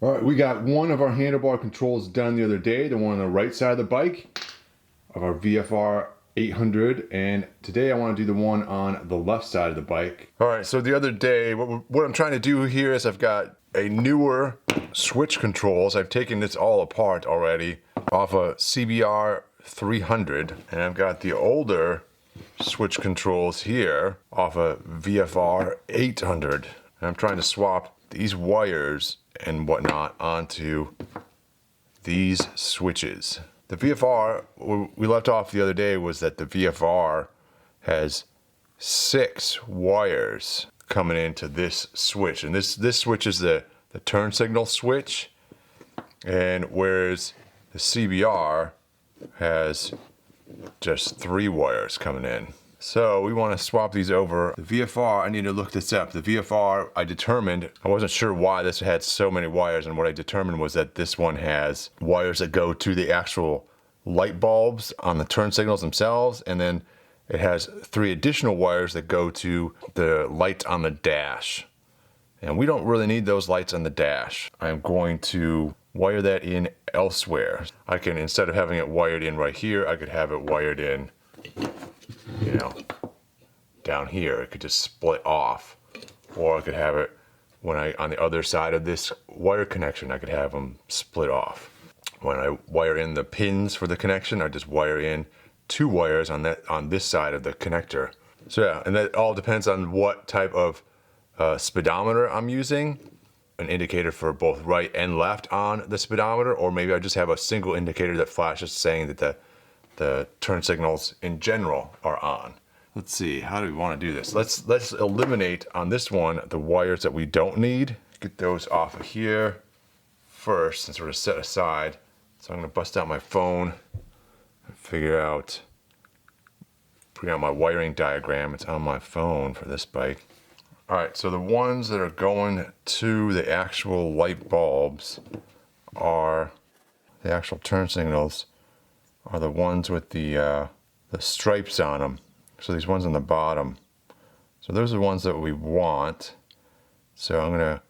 All right, we got one of our handlebar controls done the other day, the one on the right side of the bike of our VFR 800, and today I want to do the one on the left side of the bike. All right, so the other day, what I'm trying to do here is I've got a newer switch controls. I've taken this all apart already off a CBR 300, and I've got the older switch controls here off a VFR 800, and I'm trying to swap these wires and whatnot onto these switches. The VFR, we left off the other day, was that the VFR has 6 wires coming into this switch, and this switch is the turn signal switch, and whereas the CBR has just 3 wires coming in. So we want to swap these over. The VFR, I need to look this up. The VFR, I determined, I wasn't sure why this had so many wires, and what I determined was that this one has wires that go to the actual light bulbs on the turn signals themselves, and then it has 3 additional wires that go to the lights on the dash. And we don't really need those lights on the dash. I'm going to wire that in elsewhere. I can, instead of having it wired in right here, I could have it wired in, you know, down here. It could just split off. Or I could have it on the other side of this wire connection, I could have them split off. When I wire in the pins for the connection, I just wire in 2 wires on this side of the connector. So yeah, and that all depends on what type of speedometer I'm using. An indicator for both right and left on the speedometer, or maybe I just have a single indicator that flashes saying that the turn signals in general are on. Let's see, how do we want to do this? Let's eliminate on this one the wires that we don't need. Get those off of here first and sort of set aside. So I'm going to bust out my phone and figure out my wiring diagram. It's on my phone for this bike. All right, so the ones that are going to the actual light bulbs are the actual turn signals, are the ones with the stripes on them. So these ones on the bottom. So those are the ones that we want. So I'm going to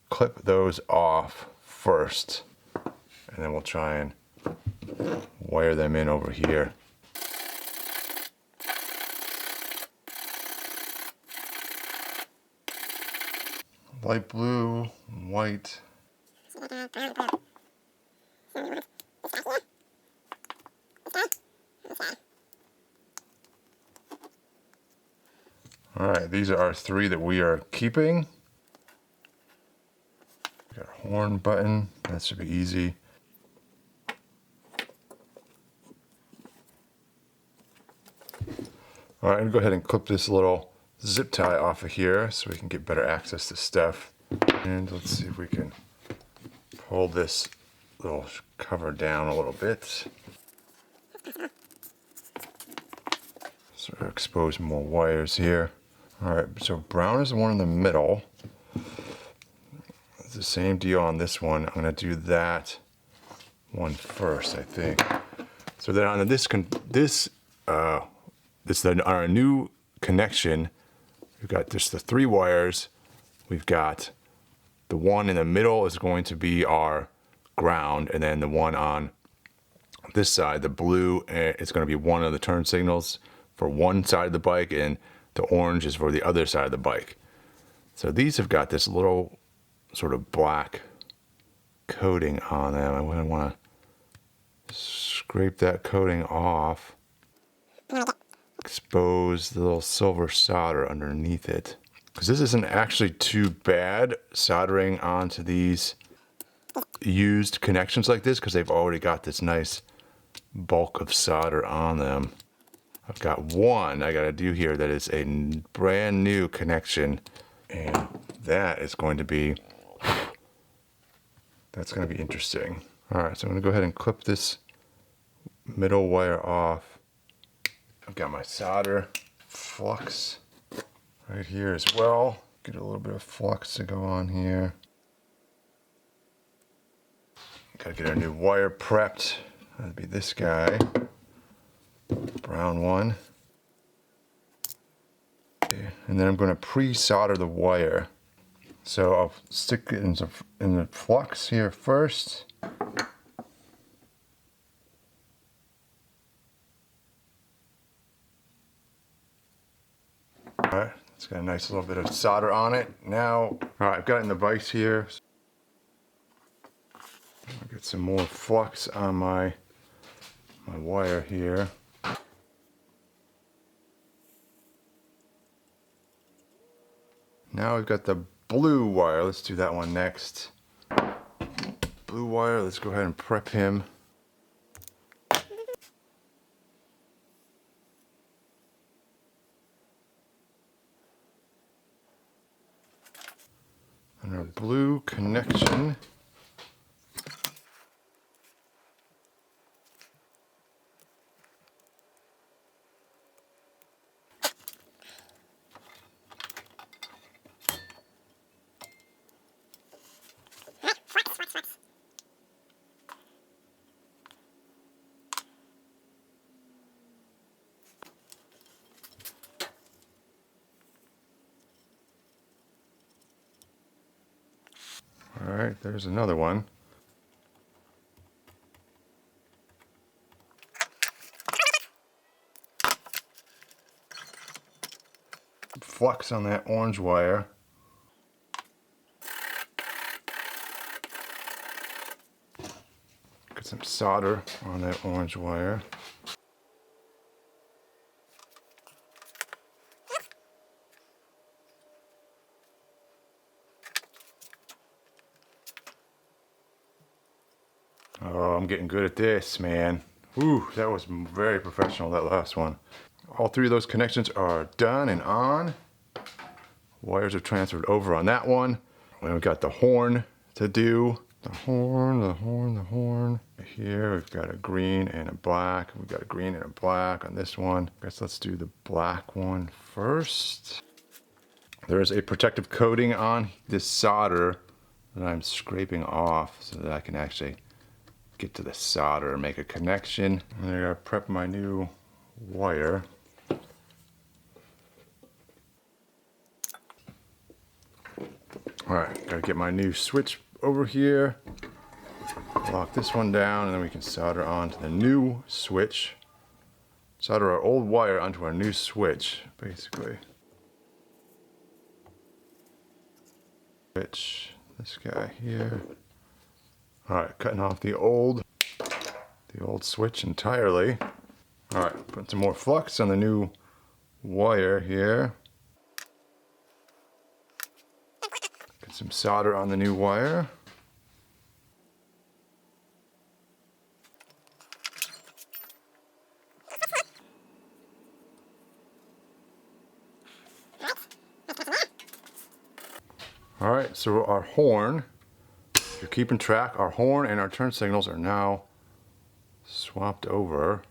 clip those off first, and then we'll try and wire them in over here. Light blue, white. All right, these are our 3 that we are keeping. Got a horn button, that should be easy. All right, I'm gonna go ahead and clip this little zip tie off of here so we can get better access to stuff. And let's see if we can pull this little cover down a little bit. Sort of expose more wires here. All right, so brown is the one in the middle. It's the same deal on this one. I'm gonna do that one first, I think. So then on our new connection, we've got just the 3 wires. We've got the one in the middle is going to be our ground, and then the one on this side, the blue, is going to be one of the turn signals for one side of the bike, and the orange is for the other side of the bike. So these have got this little sort of black coating on them. I want to scrape that coating off. Expose the little silver solder underneath it, because this isn't actually too bad soldering onto these used connections like this, because they've already got this nice bulk of solder on them. I've got one I gotta do here that is a brand new connection, and that's going to be interesting. All right, so I'm gonna go ahead and clip this middle wire off. I've got my solder flux right here as well. Get a little bit of flux to go on here. Gotta get our new wire prepped. That'd be this guy, brown one. Okay. And then I'm going to pre-solder the wire. So I'll stick it in the flux here first. Alright, it's got a nice little bit of solder on it. Now, alright, I've got it in the vise here. I'll get some more flux on my wire here. Now we've got the blue wire. Let's do that one next. Blue wire, let's go ahead and prep him. And our blue connection. Alright, there's another one. Flux on that orange wire. Get some solder on that orange wire. Oh, I'm getting good at this, man. Ooh, that was very professional, that last one. All three of those connections are done and on. Wires are transferred over on that one. And we've got the horn to do. The horn, the horn, the horn. Here we've got a green and a black. We've got a green and a black on this one. I guess let's do the black one first. There is a protective coating on this solder that I'm scraping off so that I can actually get to the solder and make a connection. And I gotta prep my new wire. Alright, gotta get my new switch over here. Lock this one down and then we can solder onto the new switch. Solder our old wire onto our new switch, basically. Switch this guy here. Alright, cutting off the old switch entirely. Alright, put some more flux on the new wire here. Get some solder on the new wire. Alright, so our horn, if you're keeping track, our horn and our turn signals are now swapped over.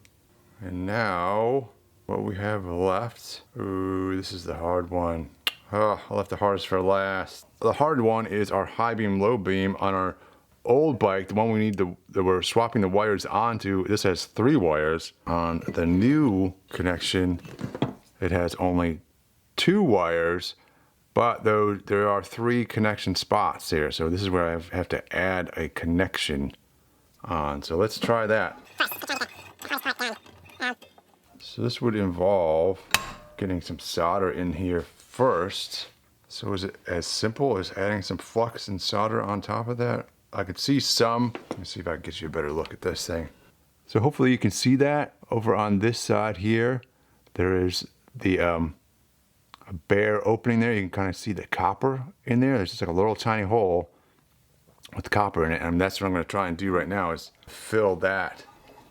And now, what we have left, ooh, this is the hard one. Oh, I left the hardest for last. The hard one is our high beam, low beam on our old bike, the one we need that we're swapping the wires onto. This has 3 wires. On the new connection, it has only 2 wires. But though there are 3 connection spots here, so this is where I have to add a connection on. So let's try that. So this would involve getting some solder in here first. So is it as simple as adding some flux and solder on top of that? I could see some. Let me see if I can get you a better look at this thing. So hopefully you can see that over on this side here. There is the a bare opening there. You can kind of see the copper in there. There's just like a little tiny hole with copper in it, and that's what I'm going to try and do right now is fill that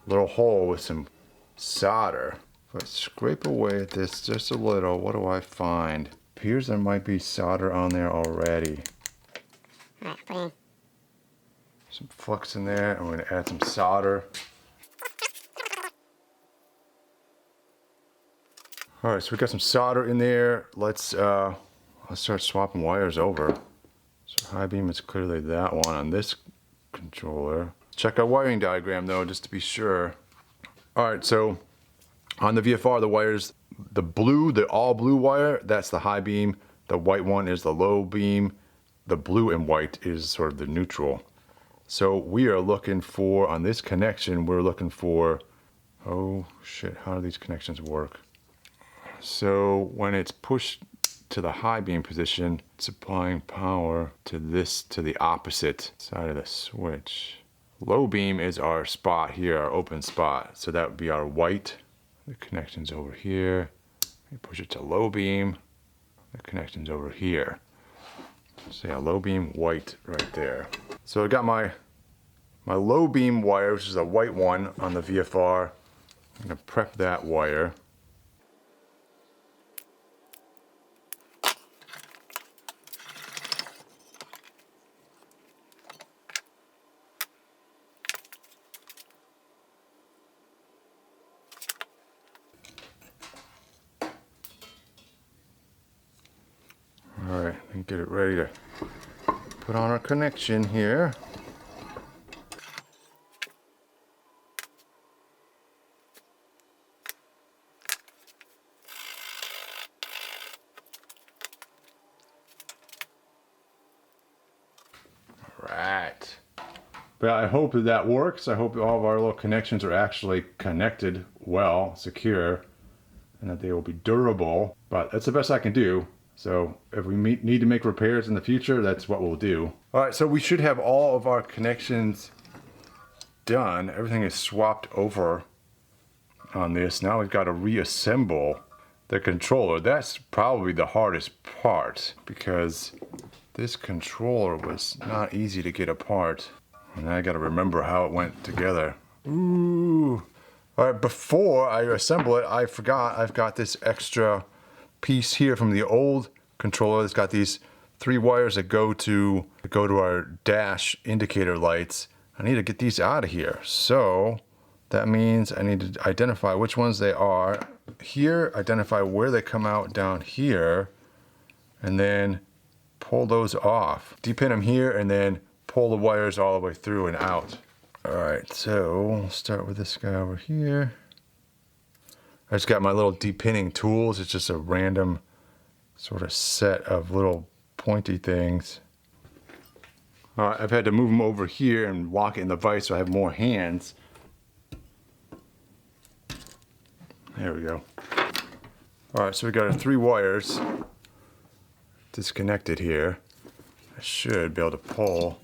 little hole with some solder. If I scrape away at this just a little, what do I find? Appears there might be solder on there already. Alright, put in. Some flux in there, and we're going to add some solder. Alright, so we got some solder in there. Let's start swapping wires over. So high beam is clearly that one on this controller. Check our wiring diagram though, just to be sure. Alright, so on the VFR, the wires, the blue, the all blue wire, that's the high beam. The white one is the low beam. the blue and white is sort of the neutral. So we are looking for, on this connection, we're looking for, oh shit, how do these connections work? So when it's pushed to the high beam position, it's applying power to the opposite side of the switch. Low beam is our spot here, our open spot. So that would be our white. The connection's over here. We push it to low beam. The connection's over here. So yeah, low beam, white right there. So I got my low beam wire, which is a white one on the VFR. I'm gonna prep that wire. All right, and get it ready to put on our connection here. Right. But I hope that works. I hope all of our little connections are actually connected well, secure, and that they will be durable. But that's the best I can do. So if we need to make repairs in the future, that's what we'll do. All right, so we should have all of our connections done. Everything is swapped over on this. Now we've got to reassemble the controller. That's probably the hardest part because this controller was not easy to get apart. And I got to remember how it went together. Ooh. All right, before I assemble it, I forgot I've got this extra piece here from the old controller. It's got these 3 wires that go to our dash indicator lights. I need to get these out of here. So that means I need to identify which ones they are here, identify where they come out down here, and then pull those off. Depin them here and then pull the wires all the way through and out. All right, so we'll start with this guy over here. I just got my little depinning tools. It's just a random sort of set of little pointy things. All right, I've had to move them over here and lock it in the vise so I have more hands. There we go. All right, so we got our 3 wires disconnected here. I should be able to pull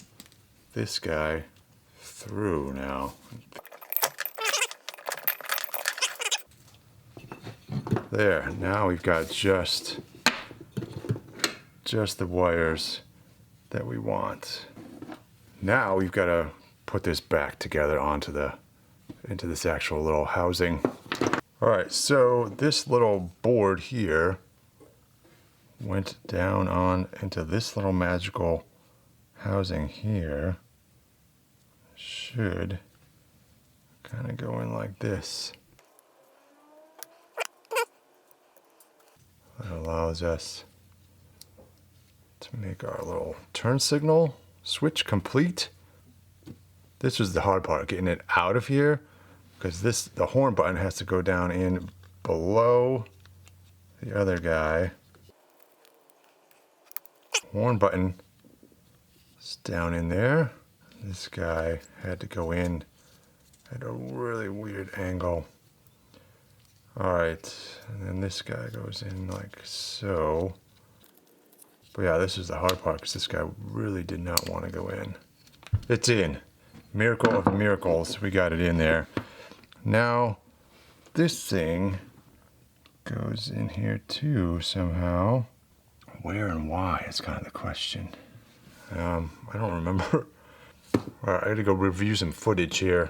this guy through now. There, now we've got just the wires that we want. Now we've got to put this back together into this actual little housing. All right, so this little board here went down on into this little magical housing here. Should kind of go in like this. That allows us to make our little turn signal switch complete. This was the hard part, getting it out of here, because the horn button has to go down in below the other guy. Horn button is down in there. This guy had to go in at a really weird angle. All right, and then this guy goes in like so. But yeah, this is the hard part because this guy really did not want to go in. It's in. Miracle of miracles, we got it in there. Now, this thing goes in here too somehow. Where and why is kind of the question. I don't remember. All right, I gotta go review some footage here.